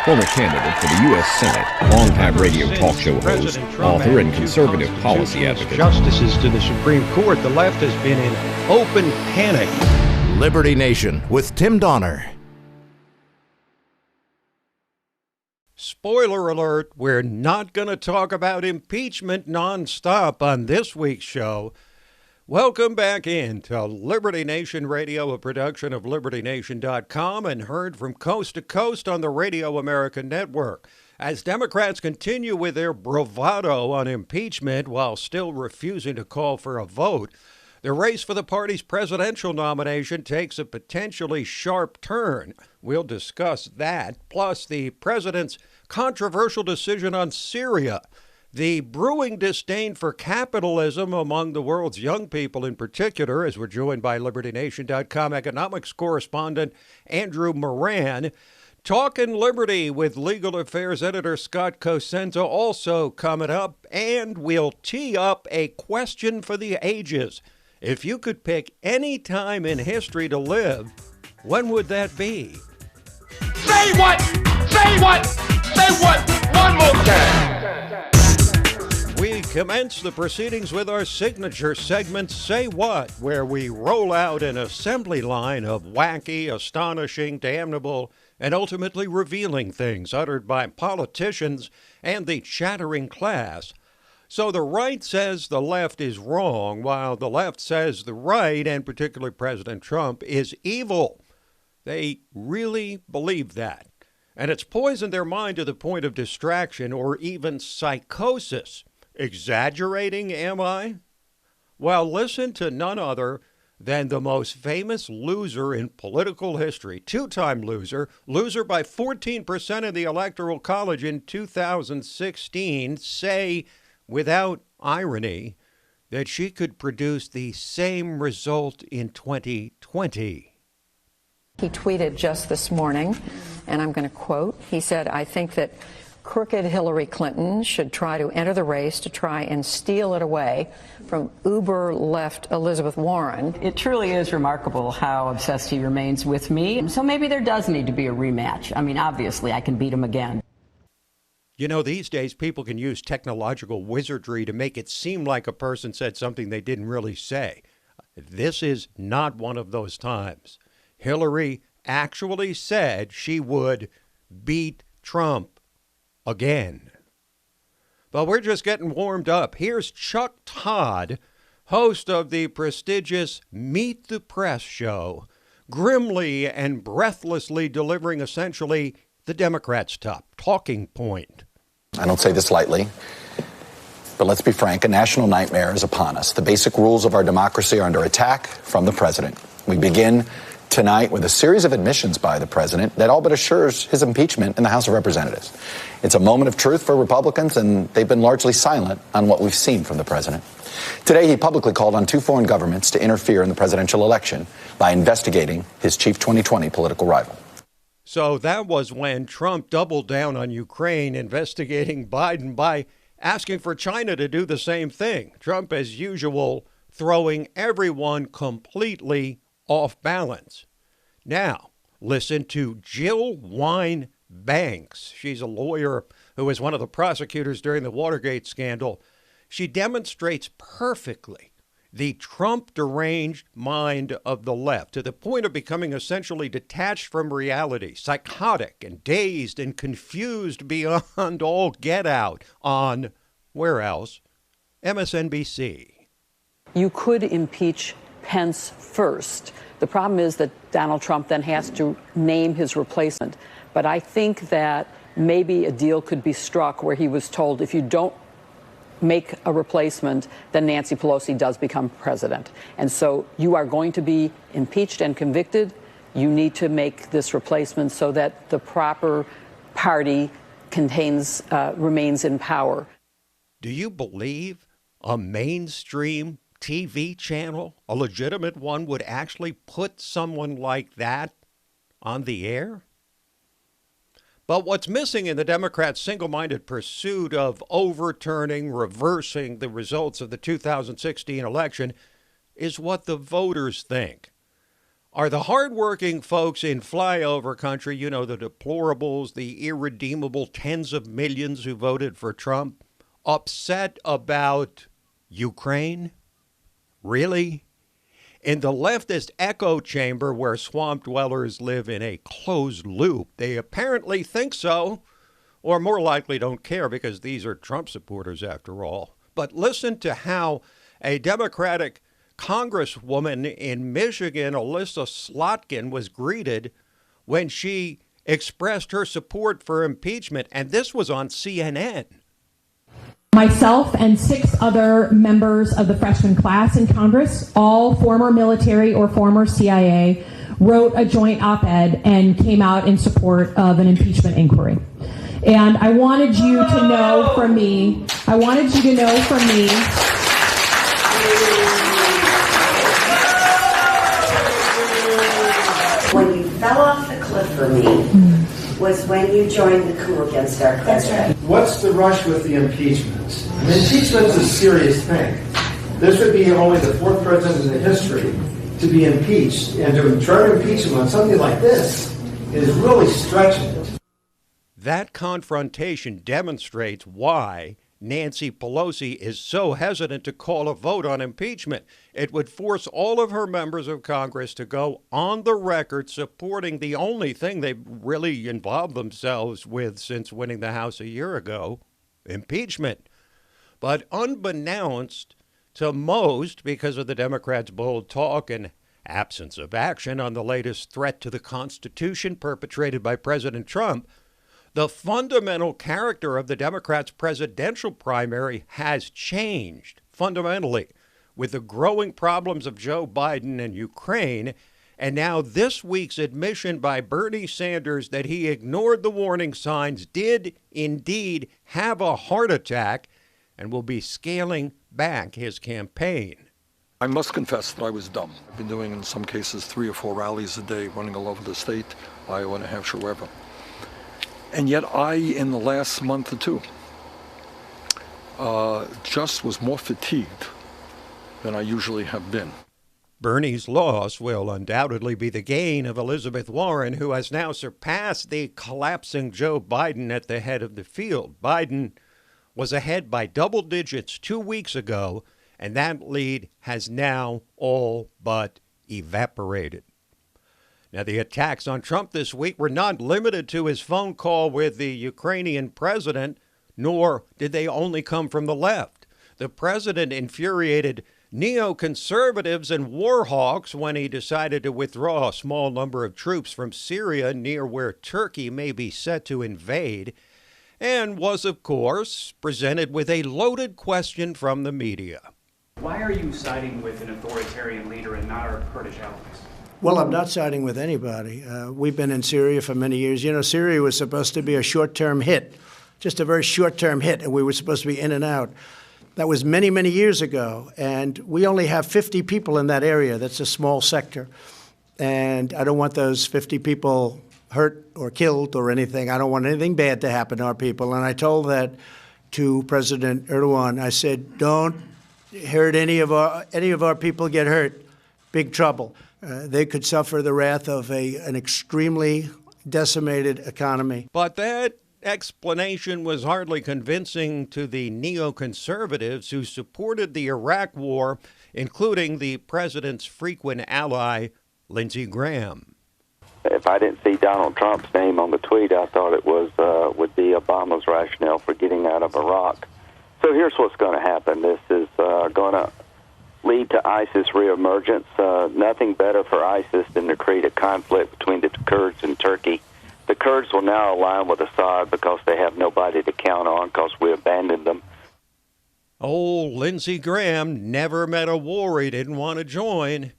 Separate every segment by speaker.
Speaker 1: former candidate for the U.S. Senate, longtime radio talk show host, author, and conservative policy advocate.
Speaker 2: Justices to the Supreme Court, the left has been in open panic.
Speaker 3: Liberty Nation with Tim Donner.
Speaker 4: Spoiler alert, we're not going to talk about impeachment nonstop on this week's show. Welcome back in to Liberty Nation Radio, a production of LibertyNation.com and heard from coast to coast on the Radio America Network. As Democrats continue with their bravado on impeachment while still refusing to call for a vote, the race for the party's presidential nomination takes a potentially sharp turn. We'll discuss that, plus the president's controversial decision on Syria, the brewing disdain for capitalism among the world's young people in particular, as we're joined by LibertyNation.com economics correspondent Andrew Moran. Talkin' Liberty with legal affairs editor Scott Cosenza also coming up, and we'll tee up a question for the ages. If you could pick any time in history to live, when would that be?
Speaker 5: Say what? Say what? Say what? One more time.
Speaker 4: We commence the proceedings with our signature segment, Say What, where we roll out an assembly line of wacky, astonishing, damnable, and ultimately revealing things uttered by politicians and the chattering class. So the right says the left is wrong, while the left says the right, and particularly President Trump, is evil. They really believe that. And it's poisoned their mind to the point of distraction or even psychosis. Exaggerating, am I? Well, listen to none other than the most famous loser in political history, two-time loser by 14% in the Electoral College in 2016, say, without irony, that she could produce the same result in 2020.
Speaker 6: He tweeted just this morning, and I'm going to quote, he said, "I think that crooked Hillary Clinton should try to enter the race to try and steal it away from uber-left Elizabeth Warren."
Speaker 7: It truly is remarkable how obsessed he remains with me. So maybe there does need to be a rematch. I mean, obviously, I can beat him again.
Speaker 4: You know, these days people can use technological wizardry to make it seem like a person said something they didn't really say. This is not one of those times. Hillary actually said she would beat Trump again. But we're just getting warmed up. Here's Chuck Todd, host of the prestigious Meet the Press show, grimly and breathlessly delivering essentially the Democrats' top talking point.
Speaker 8: I don't say this lightly, but let's be frank, a national nightmare is upon us. The basic rules of our democracy are under attack from the president. We begin tonight with a series of admissions by the president that all but assures his impeachment in the House of Representatives. It's a moment of truth for Republicans, and they've been largely silent on what we've seen from the president. Today, he publicly called on two foreign governments to interfere in the presidential election by investigating his chief 2020 political rival.
Speaker 4: So that was when Trump doubled down on Ukraine, investigating Biden by asking for China to do the same thing. Trump, as usual, throwing everyone completely off balance. Now, listen to Jill Wine-Banks. She's a lawyer who was one of the prosecutors during the Watergate scandal. She demonstrates perfectly the Trump deranged mind of the left to the point of becoming essentially detached from reality, psychotic and dazed and confused beyond all get out on, where else? MSNBC.
Speaker 9: You could impeach Pence first. The problem is that Donald Trump then has to name his replacement. But I think that maybe a deal could be struck where he was told, if you don't make a replacement, then Nancy Pelosi does become president. And so you are going to be impeached and convicted. You need to make this replacement so that the proper party remains in power.
Speaker 4: Do you believe a mainstream TV channel, a legitimate one, would actually put someone like that on the air? But what's missing in the Democrats' single-minded pursuit of overturning, reversing the results of the 2016 election is what the voters think. Are the hardworking folks in flyover country, you know, the deplorables, the irredeemable tens of millions who voted for Trump, upset about Ukraine? Really? In the leftist echo chamber where swamp dwellers live in a closed loop, they apparently think so, or more likely don't care because these are Trump supporters after all. But listen to how a Democratic Congresswoman in Michigan, Alyssa Slotkin, was greeted when she expressed her support for impeachment, and this was on CNN.
Speaker 10: Myself and 6 other members of the freshman class in Congress, all former military or former CIA, wrote a joint op-ed and came out in support of an impeachment inquiry. And I wanted you to know from me,
Speaker 11: when you fell off the cliff for me was when you joined the coup against our president.
Speaker 12: What's the rush with the impeachment? I mean, impeachment is a serious thing. This would be only the 4th president in history to be impeached, and to try to impeach him on something like this is really stretching it.
Speaker 4: That confrontation demonstrates why Nancy Pelosi is so hesitant to call a vote on impeachment. It would force all of her members of Congress to go on the record supporting the only thing they've really involved themselves with since winning the House a year ago, impeachment. But unbeknownst to most, because of the Democrats' bold talk and absence of action on the latest threat to the Constitution perpetrated by President Trump, the fundamental character of the Democrats' presidential primary has changed fundamentally with the growing problems of Joe Biden and Ukraine, and now this week's admission by Bernie Sanders that he ignored the warning signs, did indeed have a heart attack, and will be scaling back his campaign.
Speaker 13: I must confess that I was dumb. I've been doing, in some cases, 3 or 4 rallies a day, running all over the state, Iowa, New Hampshire, wherever. And yet I, in the last month or 2, just was more fatigued than I usually have been.
Speaker 4: Bernie's loss will undoubtedly be the gain of Elizabeth Warren, who has now surpassed the collapsing Joe Biden at the head of the field. Biden was ahead by double digits 2 weeks ago, and that lead has now all but evaporated. Now, the attacks on Trump this week were not limited to his phone call with the Ukrainian president, nor did they only come from the left. The president infuriated neoconservatives and war hawks when he decided to withdraw a small number of troops from Syria, near where Turkey may be set to invade, and was, of course, presented with a loaded question from the media.
Speaker 14: Why are you siding with an authoritarian leader and not our Kurdish allies?
Speaker 15: Well, I'm not siding with anybody. We've been in Syria for many years. You know, Syria was supposed to be a short-term hit, just a very short-term hit, and we were supposed to be in and out. That was many, many years ago, and we only have 50 people in that area. That's a small sector, and I don't want those 50 people hurt or killed or anything. I don't want anything bad to happen to our people, and I told that to President Erdogan. I said, don't hurt any of our people get hurt. Big trouble. They could suffer the wrath of an extremely decimated economy.
Speaker 4: But that explanation was hardly convincing to the neoconservatives who supported the Iraq war, including the president's frequent ally, Lindsey Graham.
Speaker 16: If I didn't see Donald Trump's name on the tweet, I thought it would be Obama's rationale for getting out of Iraq. So here's what's going to happen. This is going to lead to ISIS reemergence. Nothing better for ISIS than to create a conflict between the Kurds and Turkey. The Kurds will now align with Assad because they have nobody to count on because we abandoned them.
Speaker 4: Oh, Lindsey Graham never met a war he didn't want to join.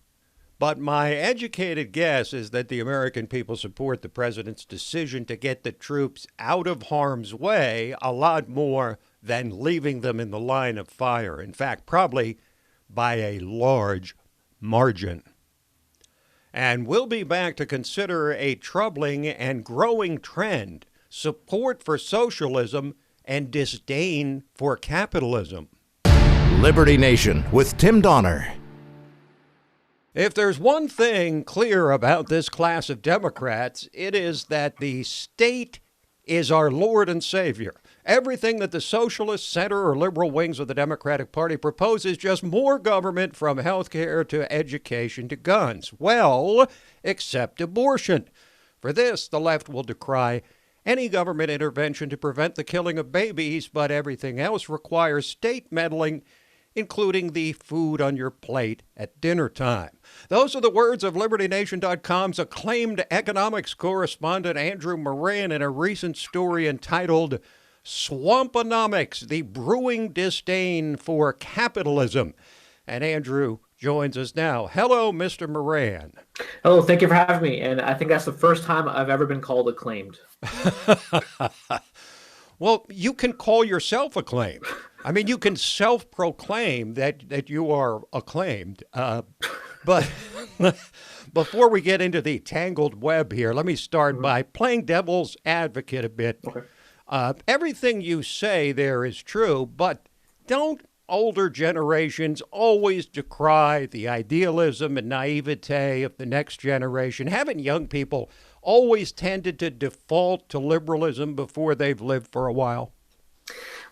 Speaker 4: But my educated guess is that the American people support the president's decision to get the troops out of harm's way a lot more than leaving them in the line of fire. In fact, probably by a large margin. And we'll be back to consider a troubling and growing trend, support for socialism and disdain for capitalism.
Speaker 3: Liberty Nation with Tim Donner.
Speaker 4: If there's one thing clear about this class of Democrats, it is that the state is our Lord and Savior. Everything that the socialist, center, or liberal wings of the Democratic Party propose is just more government, from health care to education to guns. Well, except abortion. For this, the left will decry any government intervention to prevent the killing of babies, but everything else requires state meddling, including the food on your plate at dinner time. Those are the words of LibertyNation.com's acclaimed economics correspondent Andrew Moran in a recent story entitled Swamponomics, the Brewing Disdain for Capitalism. And Andrew joins us now. Hello, Mr. Moran.
Speaker 17: Hello, thank you for having me. And I think that's the first time I've ever been called acclaimed.
Speaker 4: Well, you can call yourself acclaimed. I mean, you can self-proclaim that you are acclaimed. But before we get into the tangled web here, let me start by playing devil's advocate a bit. Okay. Everything you say there is true, but don't older generations always decry the idealism and naivete of the next generation? Haven't young people always tended to default to liberalism before they've lived for a while?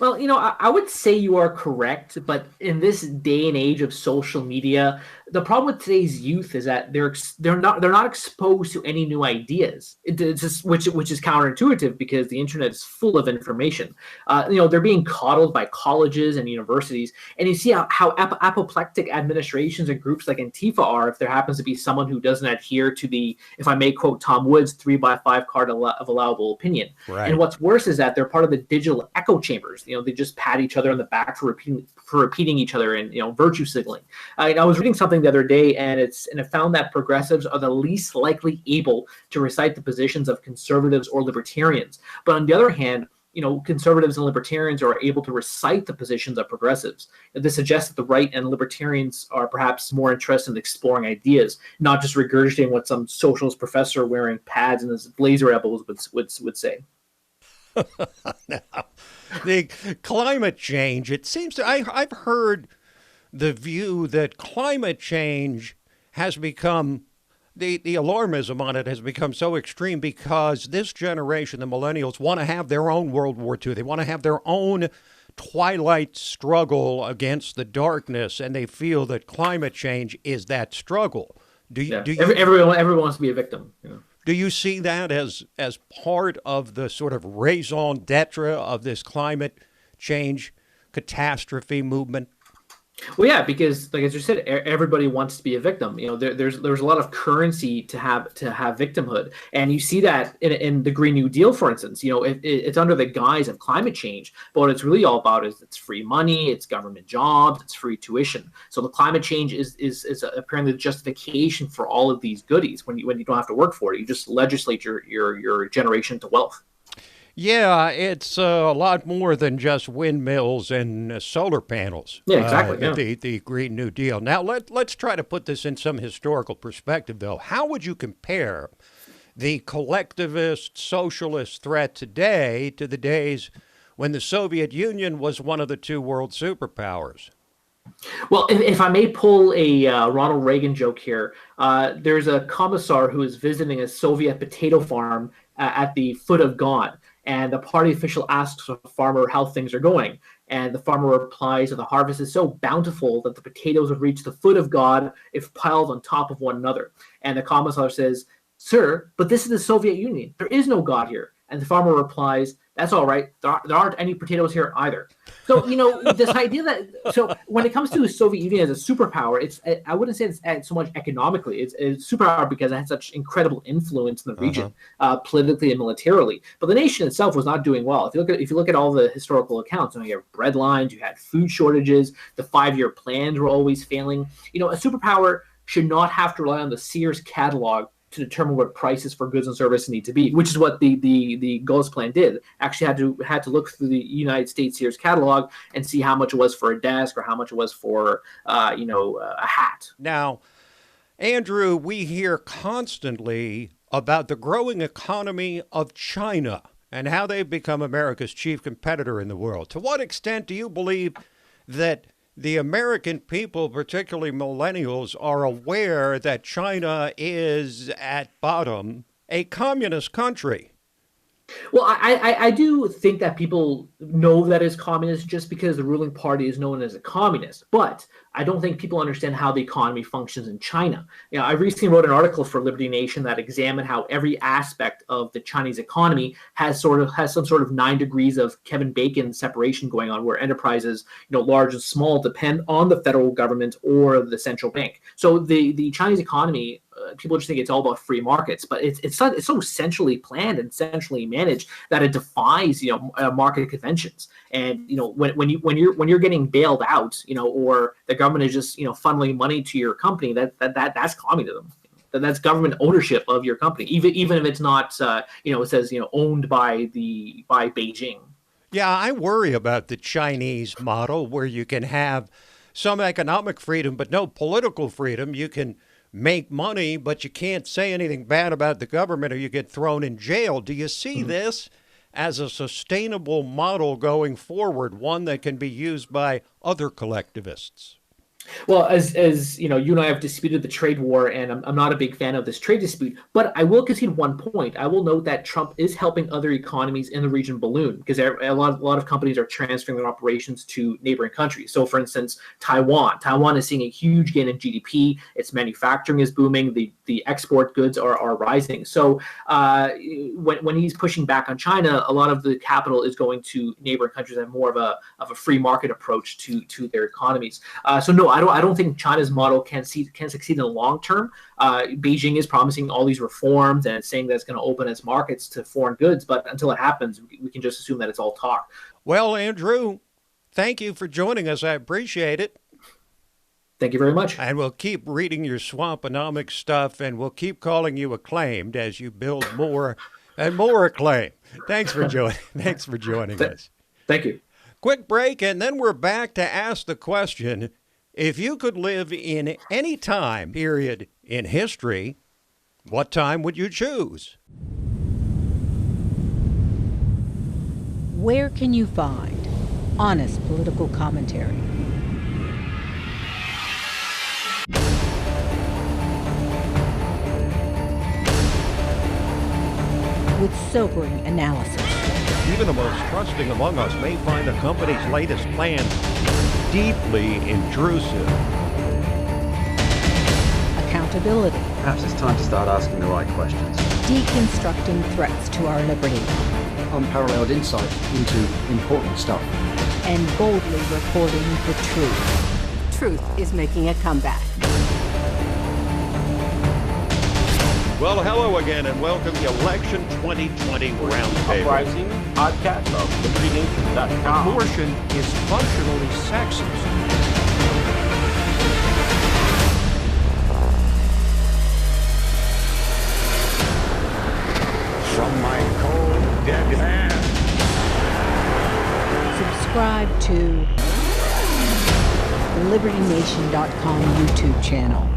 Speaker 17: Well, I would say you are correct, but in this day and age of social media, the problem with today's youth is that they're not exposed to any new ideas. It's just, which is counterintuitive because the internet is full of information. They're being coddled by colleges and universities, and you see how apoplectic administrations and groups like Antifa are if there happens to be someone who doesn't adhere to the, if I may quote Tom Woods, 3x5 card of allowable opinion. Right. And what's worse is that they're part of the digital echo chambers. They just pat each other on the back for repeating each other and virtue signaling. I was reading something the other day, and it found that progressives are the least likely able to recite the positions of conservatives or libertarians. But on the other hand, conservatives and libertarians are able to recite the positions of progressives. This suggests that the right and libertarians are perhaps more interested in exploring ideas, not just regurgitating what some socialist professor wearing pads and his blazer elbows would say.
Speaker 4: Now, the climate change, it seems to, I've heard the view that climate change has become, the alarmism on it has become so extreme because this generation, the millennials, want to have their own World War II. They want to have their own twilight struggle against the darkness, and they feel that climate change is that struggle.
Speaker 17: Everyone wants to be a victim.
Speaker 4: Do you see that as part of the sort of raison d'etre of this climate change catastrophe movement?
Speaker 17: Well, yeah, because like as you said, everybody wants to be a victim. There's a lot of currency to have victimhood, and you see that in the Green New Deal, for instance. It's under the guise of climate change, but what it's really all about is it's free money, it's government jobs, it's free tuition. So the climate change is apparently the justification for all of these goodies. When you don't have to work for it, you just legislate your generation to wealth.
Speaker 4: Yeah, it's a lot more than just windmills and solar panels.
Speaker 17: Yeah, exactly.
Speaker 4: The Green New Deal. Now, let's try to put this in some historical perspective, though. How would you compare the collectivist socialist threat today to the days when the Soviet Union was one of the two world superpowers?
Speaker 17: Well, if I may pull a Ronald Reagan joke here, there's a commissar who is visiting a Soviet potato farm at the foot of God. And the party official asks a farmer how things are going. And the farmer replies that the harvest is so bountiful that the potatoes have reached the foot of God if piled on top of one another. And the commissar says, "Sir, but this is the Soviet Union. There is no God here." And the farmer replies, "That's all right. There aren't any potatoes here either." So, this idea that, so when it comes to the Soviet Union as a superpower, I wouldn't say it's so much economically. It's a superpower because it had such incredible influence in the region, politically and militarily. But the nation itself was not doing well. If you look at all the historical accounts, you have bread lines, you had food shortages, the 5-year plans were always failing. A superpower should not have to rely on the Sears catalog to determine what prices for goods and services need to be, which is what the Goals plan did. Actually had to look through the United States Sears catalog and see how much it was for a desk or how much it was for a hat.
Speaker 4: Now, Andrew, we hear constantly about the growing economy of China and how they've become America's chief competitor in the world. To what extent do you believe that the American people, particularly millennials, are aware that China is, at bottom, a communist country.
Speaker 17: Well, I do think that people know that it's communist just because the ruling party is known as a communist. But I don't think people understand how the economy functions in China. You know, I recently wrote an article for Liberty Nation that examined how every aspect of the Chinese economy has some sort of 9 degrees of Kevin Bacon separation going on, where enterprises, large and small, depend on the federal government or the central bank. So the Chinese economy, people just think it's all about free markets, but it's so centrally planned and centrally managed that it defies market conventions. And when you're getting bailed out, or the government is just funneling money to your company, that's communism. That's government ownership of your company, even if it's not it says owned by Beijing.
Speaker 4: Yeah, I worry about the Chinese model where you can have some economic freedom but no political freedom. You can make money, but you can't say anything bad about the government or you get thrown in jail. Do you see this as a sustainable model going forward, one that can be used by other collectivists?
Speaker 17: Well, as you and I have disputed the trade war, and I'm not a big fan of this trade dispute, but I will concede one point. I will note that Trump is helping other economies in the region balloon because a lot of companies are transferring their operations to neighboring countries. So, for instance, Taiwan is seeing a huge gain in GDP. Its manufacturing is booming. The export goods are rising. So, when he's pushing back on China, a lot of the capital is going to neighboring countries and more of a free market approach to their economies. So, no. I don't think China's model can succeed in the long term. Beijing is promising all these reforms and saying that it's going to open its markets to foreign goods, but until it happens, we can just assume that it's all talk.
Speaker 4: Well, Andrew, thank you for joining us. I appreciate it.
Speaker 17: Thank you very much.
Speaker 4: And we'll keep reading your Swamponomics stuff, and we'll keep calling you acclaimed as you build more and more acclaim. Thanks for joining us.
Speaker 17: Thank you.
Speaker 4: Quick break, and then we're back to ask the question, if you could live in any time period in history, what time would you choose?
Speaker 18: Where can you find honest political commentary? With sobering analysis.
Speaker 4: Even the most trusting among us may find a company's latest plans deeply intrusive.
Speaker 18: Accountability.
Speaker 19: Perhaps it's time to start asking the right questions.
Speaker 18: Deconstructing threats to our liberty.
Speaker 19: Unparalleled insight into important stuff.
Speaker 18: And boldly reporting the truth.
Speaker 11: Truth is making a comeback.
Speaker 4: Well, hello again, and welcome to Election 2020 Roundtable.
Speaker 5: Uprising podcast of LibertyNation.com.
Speaker 4: Abortion is functionally sexist.
Speaker 20: From my cold, dead hand.
Speaker 18: Subscribe to the LibertyNation.com YouTube channel,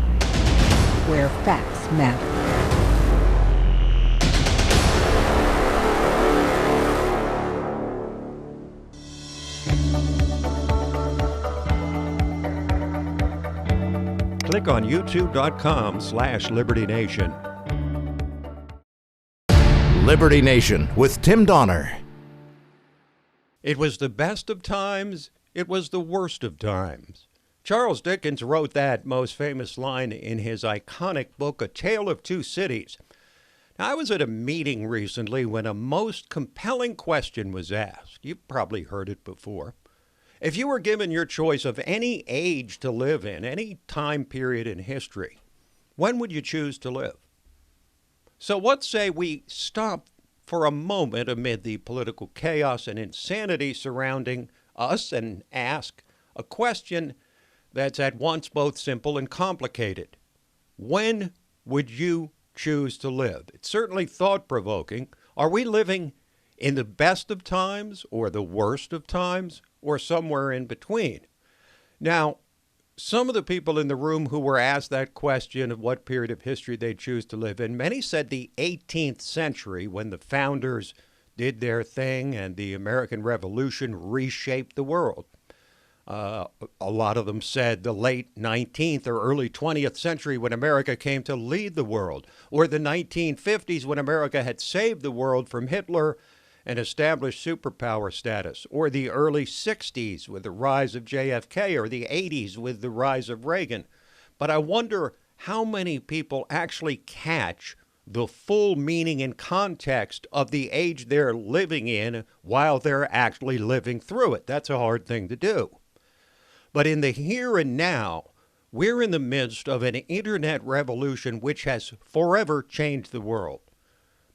Speaker 18: where facts matter.
Speaker 4: Click on youtube.com/LibertyNation.
Speaker 3: Liberty Nation with Tim Donner.
Speaker 4: It was the best of times. It was the worst of times. Charles Dickens wrote that most famous line in his iconic book, A Tale of Two Cities. Now, I was at a meeting recently when a most compelling question was asked. You've probably heard it before. If you were given your choice of any age to live in, any time period in history, when would you choose to live? So what say we stop for a moment amid the political chaos and insanity surrounding us and ask a question that's at once both simple and complicated. When would you choose to live? It's certainly thought-provoking. Are we living in the best of times or the worst of times or somewhere in between? Now, some of the people in the room who were asked that question of what period of history they choose to live in, many said the 18th century, when the founders did their thing and the American Revolution reshaped the world. A lot of them said the late 19th or early 20th century when America came to lead the world, or the 1950s when America had saved the world from Hitler and established superpower status, or the early 60s with the rise of JFK, or the 80s with the rise of Reagan. But I wonder how many people actually catch the full meaning and context of the age they're living in while they're actually living through it. That's a hard thing to do. But in the here and now, we're in the midst of an internet revolution which has forever changed the world,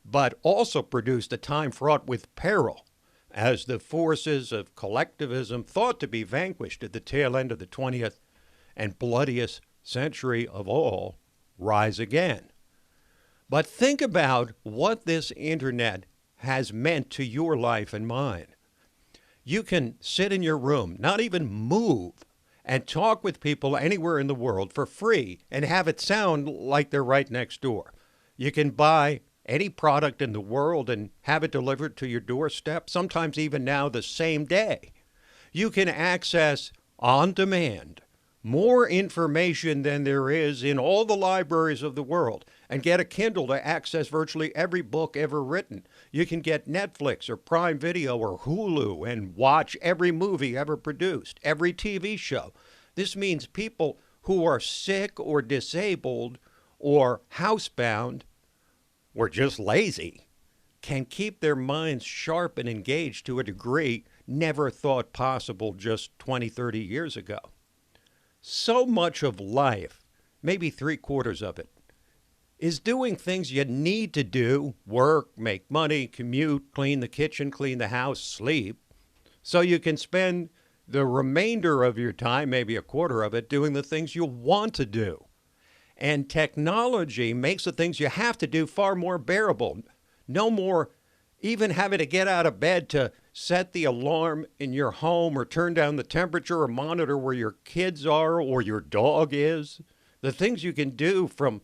Speaker 4: but also produced a time fraught with peril as the forces of collectivism thought to be vanquished at the tail end of the 20th and bloodiest century of all rise again. But think about what this internet has meant to your life and mine. You can sit in your room, not even move, and talk with people anywhere in the world for free and have it sound like they're right next door. You can buy any product in the world and have it delivered to your doorstep, sometimes even now the same day. You can access on demand more information than there is in all the libraries of the world and get a Kindle to access virtually every book ever written. You can get Netflix or Prime Video or Hulu and watch every movie ever produced, every TV show. This means people who are sick or disabled or housebound or just lazy can keep their minds sharp and engaged to a degree never thought possible just 20, 30 years ago. So much of life, maybe 3/4 of it, is doing things you need to do, work, make money, commute, clean the kitchen, clean the house, sleep, so you can spend the remainder of your time, maybe 1/4 of it, doing the things you want to do. And technology makes the things you have to do far more bearable. No more even having to get out of bed to set the alarm in your home or turn down the temperature or monitor where your kids are or your dog is. The things you can do from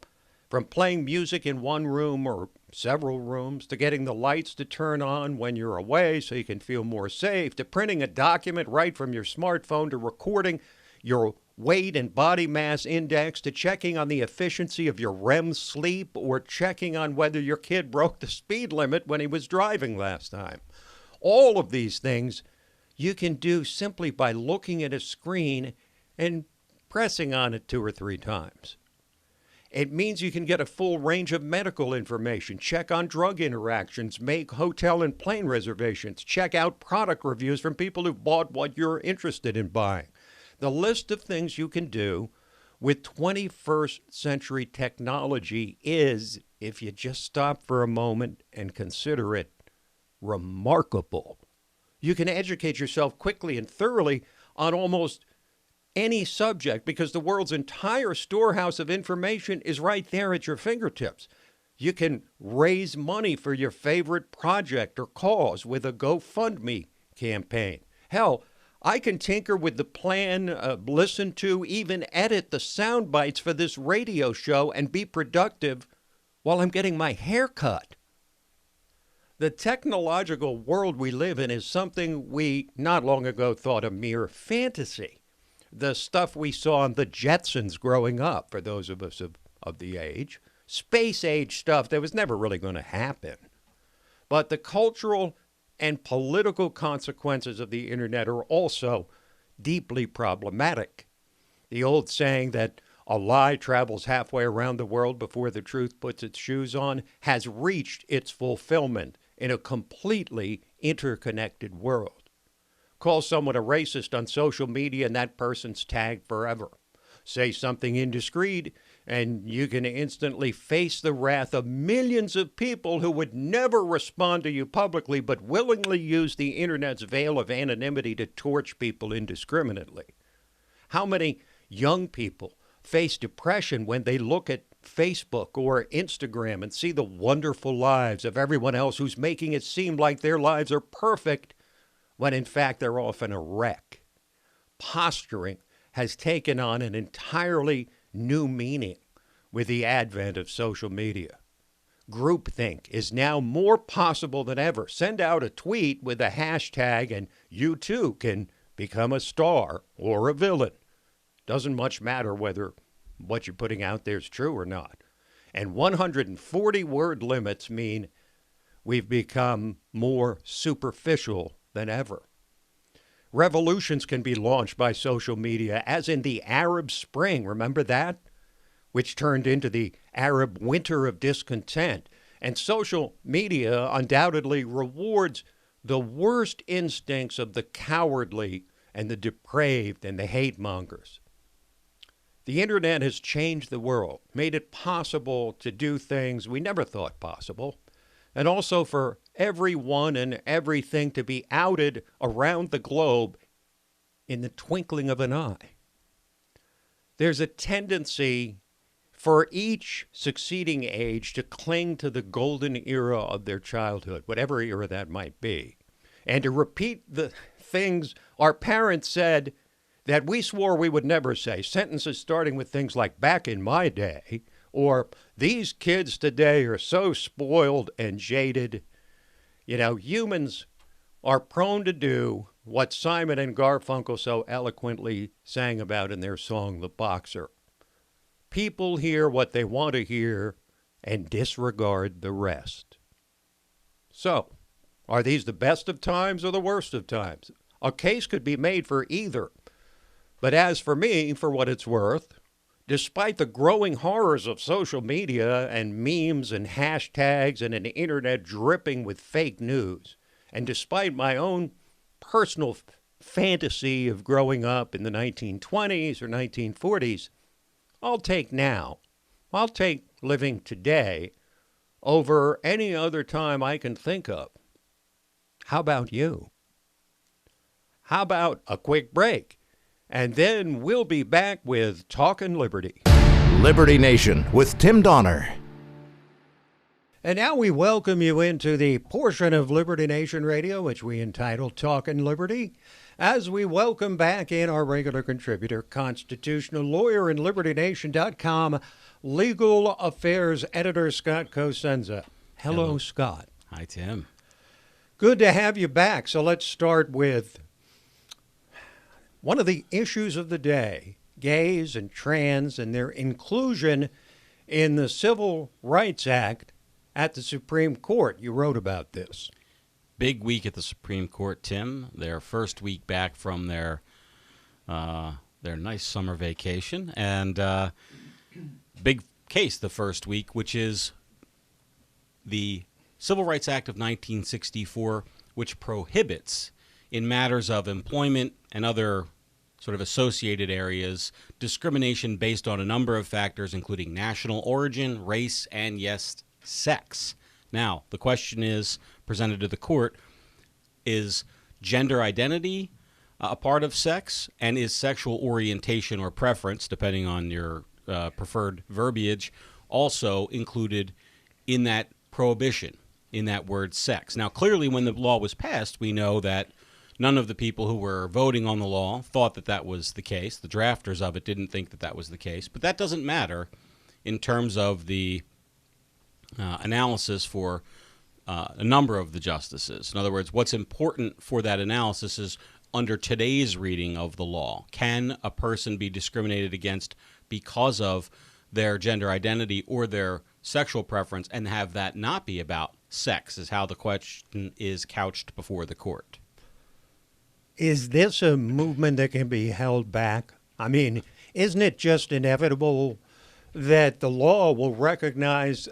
Speaker 4: playing music in one room or several rooms, to getting the lights to turn on when you're away so you can feel more safe, to printing a document right from your smartphone, to recording your weight and body mass index, to checking on the efficiency of your REM sleep, or checking on whether your kid broke the speed limit when he was driving last time. All of these things you can do simply by looking at a screen and pressing on it 2 or 3 times. It means you can get a full range of medical information, check on drug interactions, make hotel and plane reservations, check out product reviews from people who bought what you're interested in buying. The list of things you can do with 21st century technology is, if you just stop for a moment and consider it, remarkable. You can educate yourself quickly and thoroughly on almost any subject because the world's entire storehouse of information is right there at your fingertips. You can raise money for your favorite project or cause with a GoFundMe campaign. Hell, I can tinker with the plan, listen to, even edit the sound bites for this radio show and be productive while I'm getting my hair cut. The technological world we live in is something we not long ago thought a mere fantasy. The stuff we saw on the Jetsons growing up, for those of us of the age, space age stuff that was never really going to happen. But the cultural and political consequences of the internet are also deeply problematic. The old saying that a lie travels halfway around the world before the truth puts its shoes on has reached its fulfillment in a completely interconnected world. Call someone a racist on social media and that person's tagged forever. Say something indiscreet and you can instantly face the wrath of millions of people who would never respond to you publicly but willingly use the internet's veil of anonymity to torch people indiscriminately. How many young people face depression when they look at Facebook or Instagram and see the wonderful lives of everyone else who's making it seem like their lives are perfect when in fact they're often a wreck? Posturing has taken on an entirely new meaning with the advent of social media. Groupthink is now more possible than ever. Send out a tweet with a hashtag and you too can become a star or a villain. Doesn't much matter whether what you're putting out there is true or not. And 140 word limits mean we've become more superficial than ever. Revolutions can be launched by social media, as in the Arab Spring. Remember that? Which turned into the Arab Winter of Discontent. And social media undoubtedly rewards the worst instincts of the cowardly and the depraved and the hate mongers. The internet has changed the world, made it possible to do things we never thought possible, and also for everyone and everything to be outed around the globe in the twinkling of an eye. There's a tendency for each succeeding age to cling to the golden era of their childhood, whatever era that might be, and to repeat the things our parents said that we swore we would never say. Sentences starting with things like, back in my day, or these kids today are so spoiled and jaded. You know, humans are prone to do what Simon and Garfunkel so eloquently sang about in their song, The Boxer. People hear what they want to hear and disregard the rest. So, are these the best of times or the worst of times? A case could be made for either. But as for me, for what it's worth, despite the growing horrors of social media and memes and hashtags and an internet dripping with fake news, and despite my own personal fantasy of growing up in the 1920s or 1940s, I'll take living today over any other time I can think of. How about you? How about a quick break? And then we'll be back with Talkin' Liberty.
Speaker 3: Liberty Nation with Tim Donner.
Speaker 4: And now we welcome you into the portion of Liberty Nation Radio, which we entitled Talkin' Liberty, as we welcome back in our regular contributor, constitutional lawyer and LibertyNation.com legal affairs editor, Scott Cosenza. Hello, Scott.
Speaker 21: Hi, Tim.
Speaker 4: Good to have you back. So let's start with one of the issues of the day, gays and trans and their inclusion in the Civil Rights Act at the Supreme Court. You wrote about this.
Speaker 21: Big week at the Supreme Court, Tim. Their first week back from their nice summer vacation. And big case the first week, which is the Civil Rights Act of 1964, which prohibits, in matters of employment and other sort of associated areas, discrimination based on a number of factors, including national origin, race, and, yes, sex. Now, the question is, presented to the court, is gender identity a part of sex, and is sexual orientation or preference, depending on your preferred verbiage, also included in that prohibition, in that word sex? Now, clearly, when the law was passed, we know that none of the people who were voting on the law thought that that was the case. The drafters of it didn't think that that was the case. But that doesn't matter in terms of the analysis for a number of the justices. In other words, what's important for that analysis is, under today's reading of the law, can a person be discriminated against because of their gender identity or their sexual preference, and have that not be about sex, is how the question is couched before the court.
Speaker 4: Is this a movement that can be held back? I mean, isn't it just inevitable that the law will recognize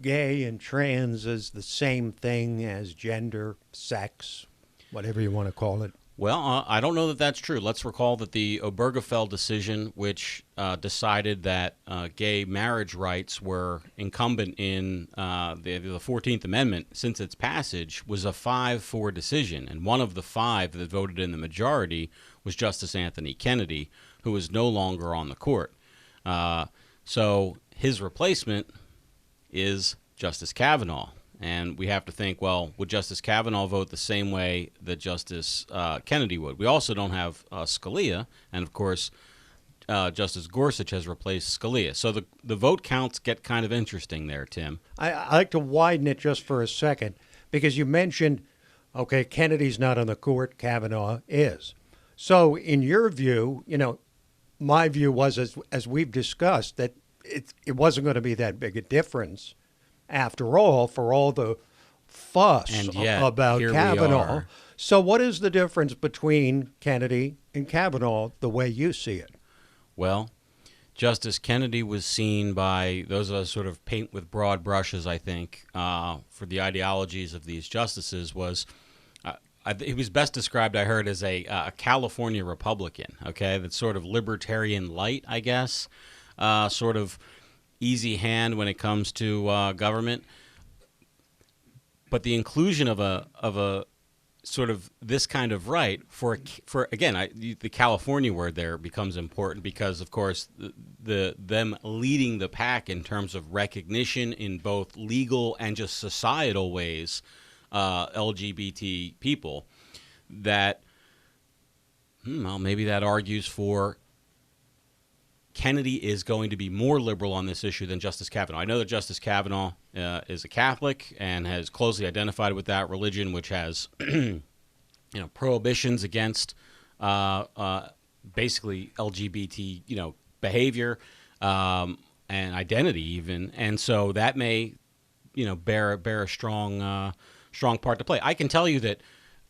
Speaker 4: gay and trans as the same thing as gender, sex, whatever you want to call it?
Speaker 21: Well, I don't know that that's true. Let's recall that the Obergefell decision, which decided that gay marriage rights were incumbent in the 14th Amendment since its passage, was a 5-4 decision. And one of the 5 that voted in the majority was Justice Anthony Kennedy, who is no longer on the court. So his replacement is Justice Kavanaugh. And we have to think, well, would Justice Kavanaugh vote the same way that Justice Kennedy would? We also don't have Scalia, and of course, Justice Gorsuch has replaced Scalia. So the vote counts get kind of interesting there, Tim.
Speaker 4: I like to widen it just for a second, because you mentioned, okay, Kennedy's not on the court, Kavanaugh is. So in your view, my view was, as we've discussed, that it wasn't going to be that big a difference after all, for all the fuss
Speaker 21: And yet,
Speaker 4: about
Speaker 21: here we
Speaker 4: Kavanaugh.
Speaker 21: are.
Speaker 4: So what is the difference between Kennedy and Kavanaugh the way you see it?
Speaker 21: Well, Justice Kennedy was seen by those of us sort of paint with broad brushes, I think, for the ideologies of these justices was he was best described, I heard, as a California Republican, okay? That's sort of libertarian light, I guess, sort of easy hand when it comes to government. But the inclusion of a sort of this kind of right for again, the California word there becomes important because, of course, them leading the pack in terms of recognition in both legal and just societal ways, LGBT people, that well, maybe that argues for Kennedy is going to be more liberal on this issue than Justice Kavanaugh. I know that Justice Kavanaugh is a Catholic and has closely identified with that religion, which has prohibitions against basically LGBT behavior and identity even, and so that may bear a strong part to play. I can tell you that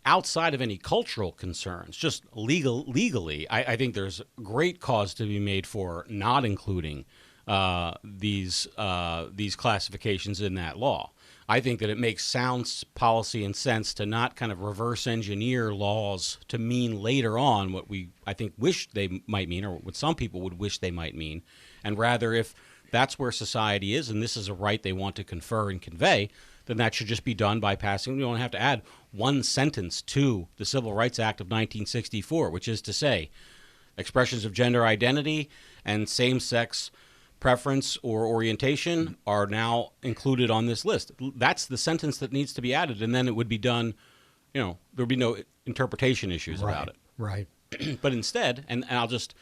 Speaker 21: outside of any cultural concerns, just legally, I think there's great cause to be made for not including these classifications in that law. I think that it makes sound policy and sense to not kind of reverse engineer laws to mean later on what I think wish they might mean, or what some people would wish they might mean, and rather if that's where society is and this is a right they want to confer and convey, then that should just be done by passing. We don't have to add one sentence to the Civil Rights Act of 1964, which is to say expressions of gender identity and same-sex preference or orientation are now included on this list. That's the sentence that needs to be added, and then it would be done, there would be no interpretation issues about it.
Speaker 4: Right.
Speaker 21: But instead, and I'll just,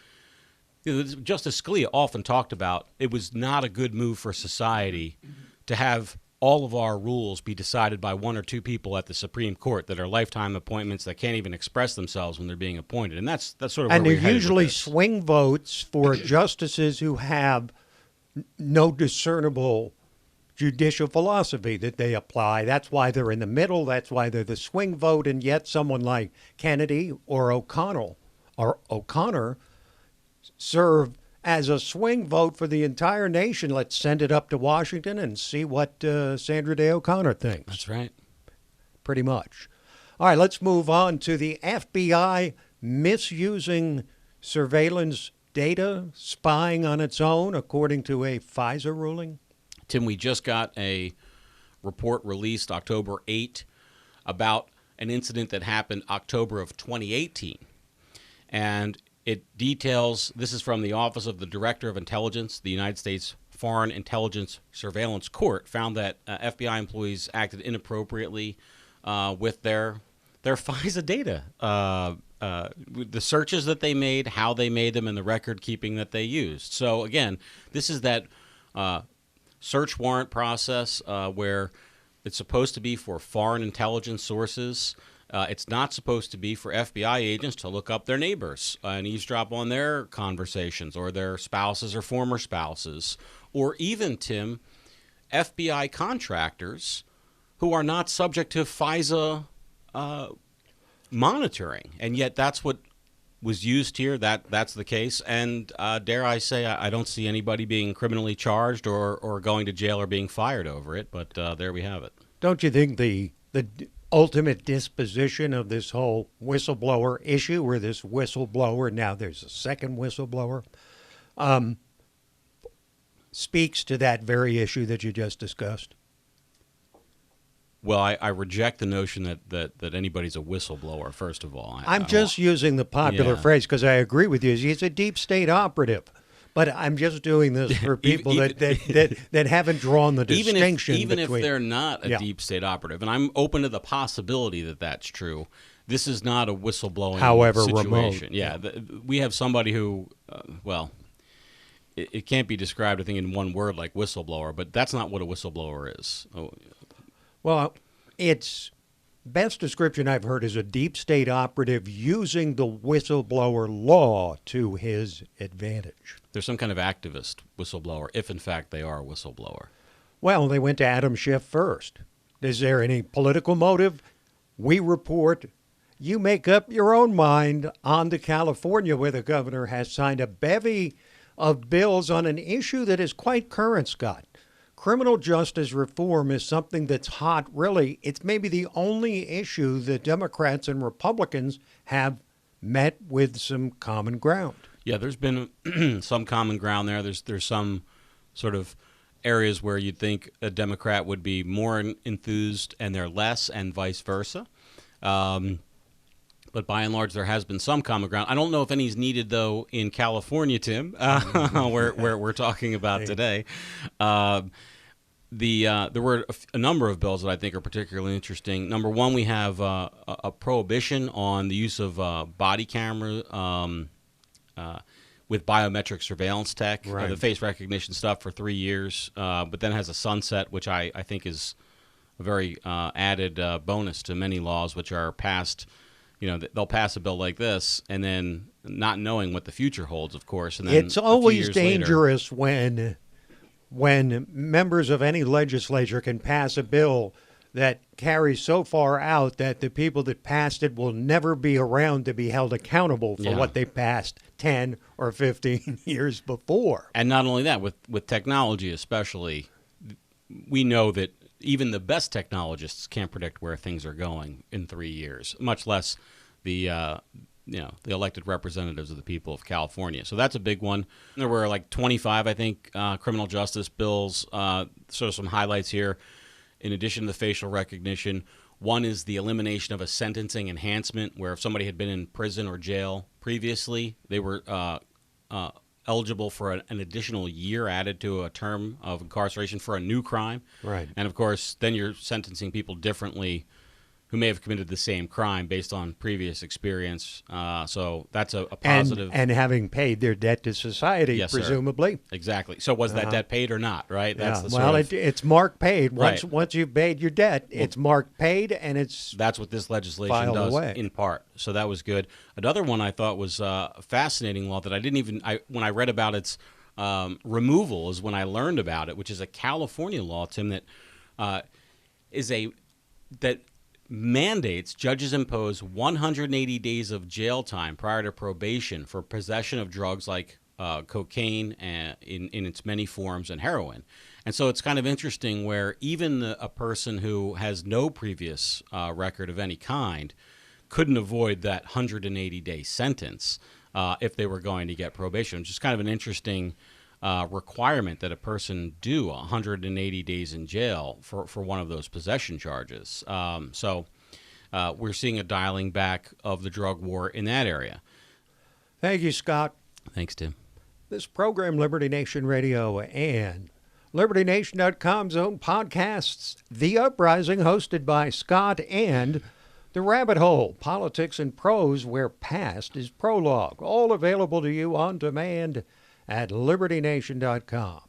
Speaker 21: Justice Scalia often talked about it was not a good move for society to have all of our rules be decided by one or two people at the Supreme Court that are lifetime appointments that can't even express themselves when they're being appointed. And that's sort of
Speaker 4: and
Speaker 21: where
Speaker 4: they're
Speaker 21: we're headed
Speaker 4: usually
Speaker 21: with this.
Speaker 4: swing votes for justices who have no discernible judicial philosophy that they apply. That's why they're in the middle. That's why they're the swing vote. And yet someone like Kennedy or O'Connor serve as a swing vote for the entire nation. Let's send it up to Washington and see what Sandra Day O'Connor thinks.
Speaker 21: That's right.
Speaker 4: Pretty much. All right, let's move on to the FBI misusing surveillance data, spying on its own, according to a FISA ruling.
Speaker 21: Tim, we just got a report released October 8 about an incident that happened October of 2018. And it details, this is from the Office of the Director of Intelligence, the United States Foreign Intelligence Surveillance Court, found that FBI employees acted inappropriately with their FISA data, the searches that they made, how they made them, and the record keeping that they used. So again, this is that search warrant process where it's supposed to be for foreign intelligence sources. It's not supposed to be for FBI agents to look up their neighbors and eavesdrop on their conversations or their spouses or former spouses, or even, Tim, FBI contractors who are not subject to FISA monitoring. And yet that's what was used here. That's the case. And dare I say, I don't see anybody being criminally charged or going to jail or being fired over it. But there we have it.
Speaker 4: Don't you think the ultimate disposition of this whole whistleblower issue, where this whistleblower, now there's a second whistleblower, speaks to that very issue that you just discussed?
Speaker 21: Well, I reject the notion that anybody's a whistleblower, first of all.
Speaker 4: I'm just using the popular phrase because I agree with you. He's a deep state operative. But I'm just doing this for people that haven't drawn the distinction.
Speaker 21: Even if they're not a deep state operative, and I'm open to the possibility that that's true, this is not a whistleblowing situation. Remote. We have somebody who, it can't be described, I think, in one word like whistleblower, but that's not what a whistleblower is.
Speaker 4: Well, it's best description I've heard is a deep state operative using the whistleblower law to his advantage.
Speaker 21: There's some kind of activist whistleblower, if in fact they are a whistleblower.
Speaker 4: Well, they went to Adam Schiff first. Is there any political motive? We report. You make up your own mind. On to California, where the governor has signed a bevy of bills on an issue that is quite current, Scott. Criminal justice reform is something that's hot, really. It's maybe the only issue that Democrats and Republicans have met with some common ground.
Speaker 21: Yeah, there's been some common ground there. There's some sort of areas where you'd think a Democrat would be more enthused and they're less, and vice versa. But by and large, there has been some common ground. I don't know if any is needed, though, in California, Tim, where we're talking about today. There were a number of bills that I think are particularly interesting. Number one, we have a prohibition on the use of body camera with biometric surveillance tech,
Speaker 4: Right.
Speaker 21: The face recognition stuff for 3 years, but then has a sunset, which I think is a very added bonus to many laws which are passed. They'll pass a bill like this and then not knowing what the future holds, of course. And then
Speaker 4: It's always dangerous when members of any legislature can pass a bill that carries so far out that the people that passed it will never be around to be held accountable for what they passed 10 or 15 years before.
Speaker 21: And not only that, with technology especially, we know that even the best technologists can't predict where things are going in 3 years, much less the elected representatives of the people of California. So that's a big one. There were like 25, I think, criminal justice bills. Sort of some highlights here. In addition to the facial recognition, one is the elimination of a sentencing enhancement, where if somebody had been in prison or jail previously, they were eligible for an additional year added to a term of incarceration for a new crime.
Speaker 4: Right.
Speaker 21: And, of course, then you're sentencing people differently who may have committed the same crime based on previous experience. So that's a positive.
Speaker 4: And having paid their debt to society,
Speaker 21: Yes,
Speaker 4: presumably.
Speaker 21: Sir. Exactly. So was that debt paid or not, right? That's the
Speaker 4: well, it's marked paid.
Speaker 21: Right.
Speaker 4: Once you've paid your debt, it's marked paid, and
Speaker 21: that's what this legislation does
Speaker 4: away.
Speaker 21: In part. So that was good. Another one I thought was a fascinating law that I didn't even when I read about its removal is when I learned about it, which is a California law, Tim, that mandates judges impose 180 days of jail time prior to probation for possession of drugs like cocaine in its many forms and heroin. And so it's kind of interesting where even a person who has no previous record of any kind couldn't avoid that 180-day sentence if they were going to get probation, which is kind of an interesting requirement that a person do 180 days in jail for one of those possession charges. So we're seeing a dialing back of the drug war in that area.
Speaker 4: Thank you, Scott.
Speaker 21: Thanks, Tim.
Speaker 4: This program, Liberty Nation Radio and LibertyNation.com's own podcasts, The Uprising, hosted by Scott, and The Rabbit Hole, Politics and Prose, where past is prologue, all available to you on demand at LibertyNation.com.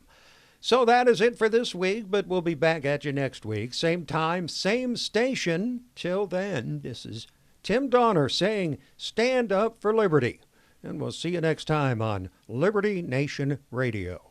Speaker 4: So that is it for this week, but we'll be back at you next week. Same time, same station. Till then, this is Tim Donner saying, stand up for liberty. And we'll see you next time on Liberty Nation Radio.